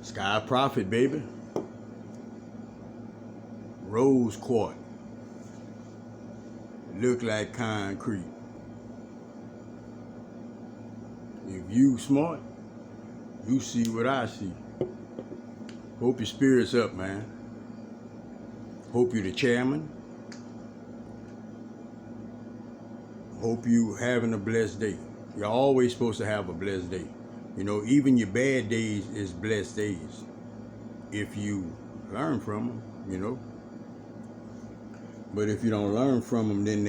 Sky Prophet, baby. Rose quartz. Look like concrete. If you smart, you see what I see. Hope your spirit's up, man. Hope you're the chairman. Hope you having a blessed day. You're always supposed to have a blessed day. You know, even your bad days is blessed days. If you learn from them, you know. But if you don't learn from them, then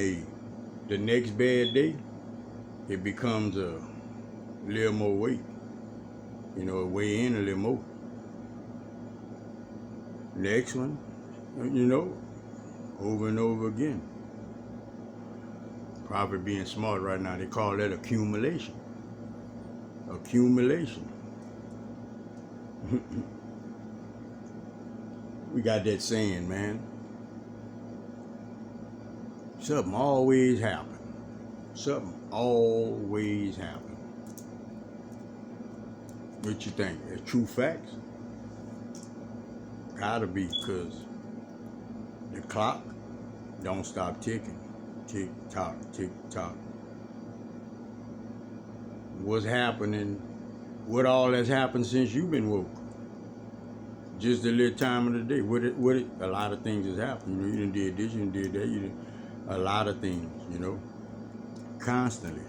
the next bad day, it becomes a little more weight. You know, weigh in a little more. Next one, you know, over and over again. Prophet being smart right now, they call that accumulation. Accumulation. We got that saying, man. Something always happen. Something always happen. What you think? It's true facts? Gotta be, because the clock don't stop ticking. Tick tock, tick tock. What's happening? What all has happened since you've been woke? Just a little time of the day. A lot of things has happened. You know, you done did this, you done did that, a lot of things, you know, constantly.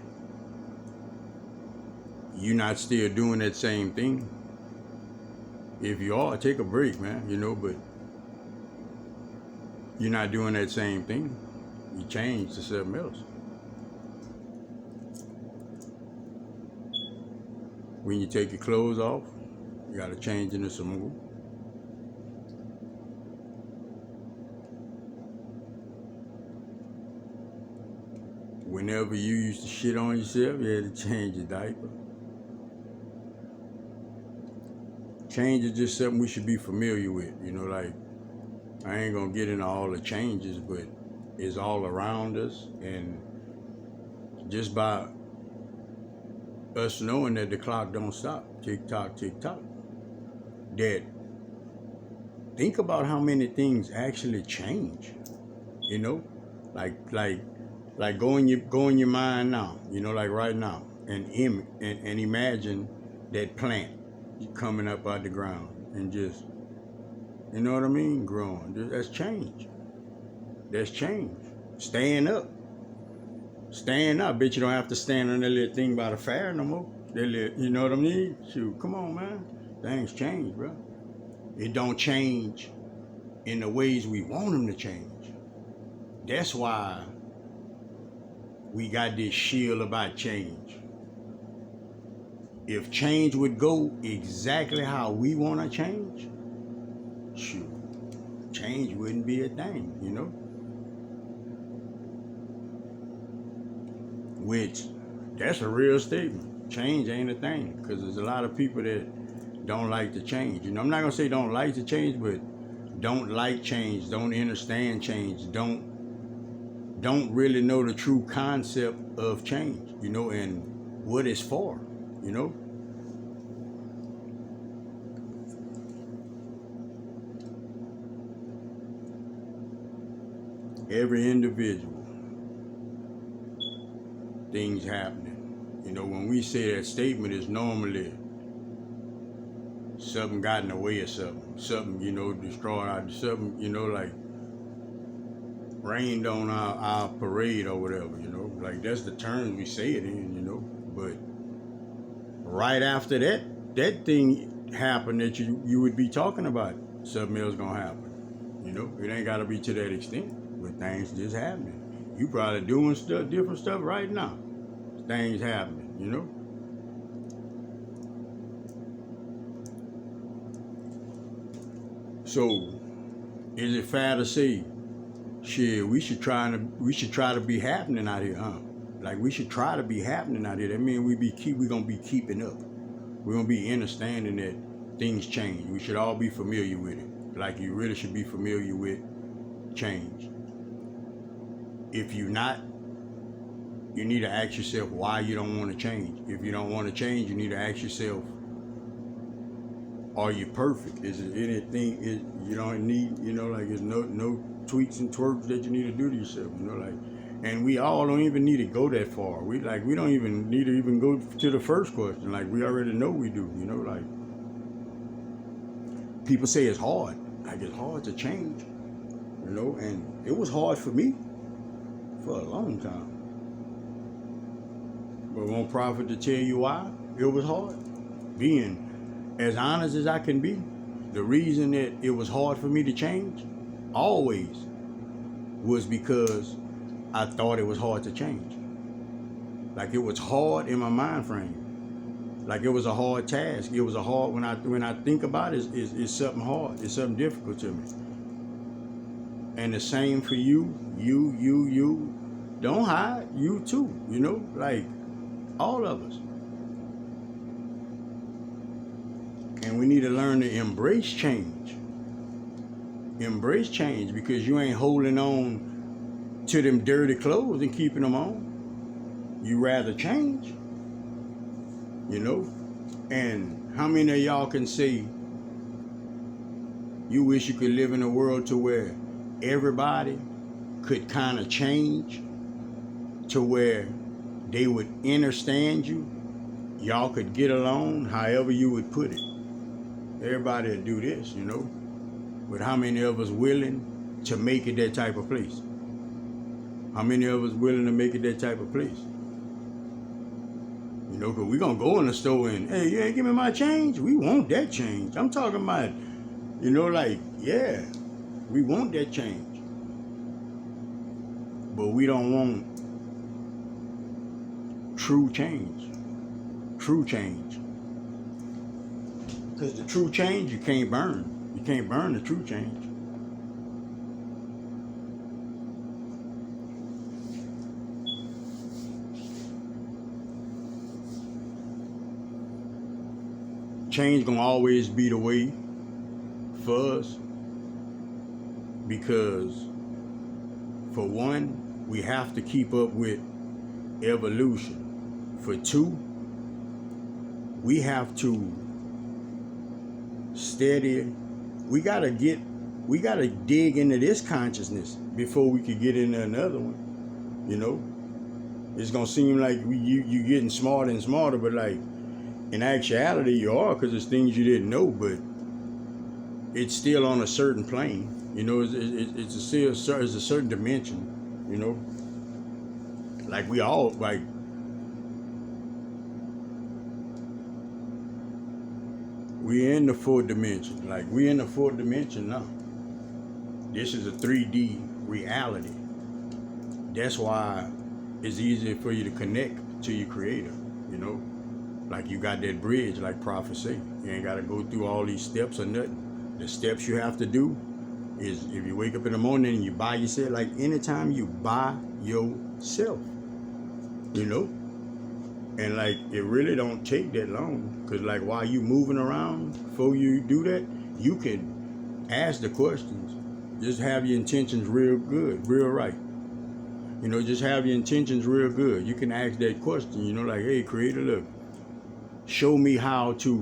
You're not still doing that same thing. If you are, take a break, man, you know, but you're not doing that same thing. You change to something else. When you take your clothes off, you gotta change into some more. Whenever you used to shit on yourself, you had to change your diaper. Change is just something we should be familiar with. You know, like, I ain't gonna get into all the changes, but it's all around us. And just by us knowing that the clock don't stop, tick tock, that think about how many things actually change. You know, like go in your mind now, you know, like right now, and imagine that plant coming up out the ground and just, you know what I mean, growing. That's change. That's change. Stand up. Bet you don't have to stand on that little thing by the fire no more. You know what I mean? Shoot, come on, man. Things change, bro. It don't change in the ways we want them to change. That's why we got this shield about change. If change would go exactly how we want to change, shoot, change wouldn't be a thing, you know? Which, that's a real statement. Change ain't a thing, because there's a lot of people that don't like to change. You know, I'm not going to say don't like to change, but don't like change, don't understand change, don't really know the true concept of change, you know, and what it's for, you know. Every individual, things happening. You know, when we say that statement, is normally something got in the way of something, you know, destroyed, something, you know, like rained on our parade or whatever, you know, like that's the term we say it in, you know. But right after that thing happened that you would be talking about, something else gonna happen, you know. It ain't gotta be to that extent, but things just happening. You probably doing different stuff right now. Things happening, you know. So, is it fair to say, shit, we should try to be happening out here, huh? Like, we should try to be happening out here. That means we gonna be keeping up. We're gonna be understanding that things change. We should all be familiar with it. Like, you really should be familiar with change. If you're not, you need to ask yourself why you don't want to change. If you don't want to change, you need to ask yourself, Are you perfect? Is it anything you don't need, like there's no tweaks and twerks that you need to do to yourself, like, and we all don't even need to go that far. We don't even need to even go to the first question. Like, we already know we do, like people say it's hard. Like, it's hard to change, and it was hard for me for a long time. But won't profit to tell you why it was hard. Being as honest as I can be, the reason that it was hard for me to change always was because I thought it was hard to change. Like, it was hard in my mind frame. Like, it was a hard task. It was a hard, when I think about it, it's something hard. It's something difficult to me. And the same for you. Don't hide. You too. Like, all of us. And we need to learn to embrace change. Embrace change, because you ain't holding on to them dirty clothes and keeping them on. You rather change. And how many of y'all can say you wish you could live in a world to where everybody could kind of change to where they would understand you? Y'all could get along, however you would put it. Everybody would do this, But how many of us willing to make it that type of place? How many of us willing to make it that type of place? Because we're going to go in the store and, hey, you ain't give me my change? We want that change. I'm talking about, yeah, we want that change. But we don't want true change. True change. Because the true change you can't burn. You can't burn the true change. Change gonna always be the way for us, because for one, we have to keep up with evolution. For two, we have to steady. We gotta dig into this consciousness before we could get into another one. It's gonna seem like you getting smarter and smarter, but like, in actuality, you are, because it's things you didn't know, but it's still on a certain plane. It's a certain dimension. Like, we all, like, we're in the fourth dimension. Like, we're in the fourth dimension now. This is a 3D reality. That's why it's easier for you to connect to your creator, Like, you got that bridge, like Prophet say. You ain't got to go through all these steps or nothing. The steps you have to do is, if you wake up in the morning and you by yourself, like, anytime you by yourself, And, like, it really don't take that long. Because, like, while you moving around, before you do that, you can ask the questions. Just have your intentions real good, real right. Just have your intentions real good. You can ask that question, like, hey, Creator, look, show me how to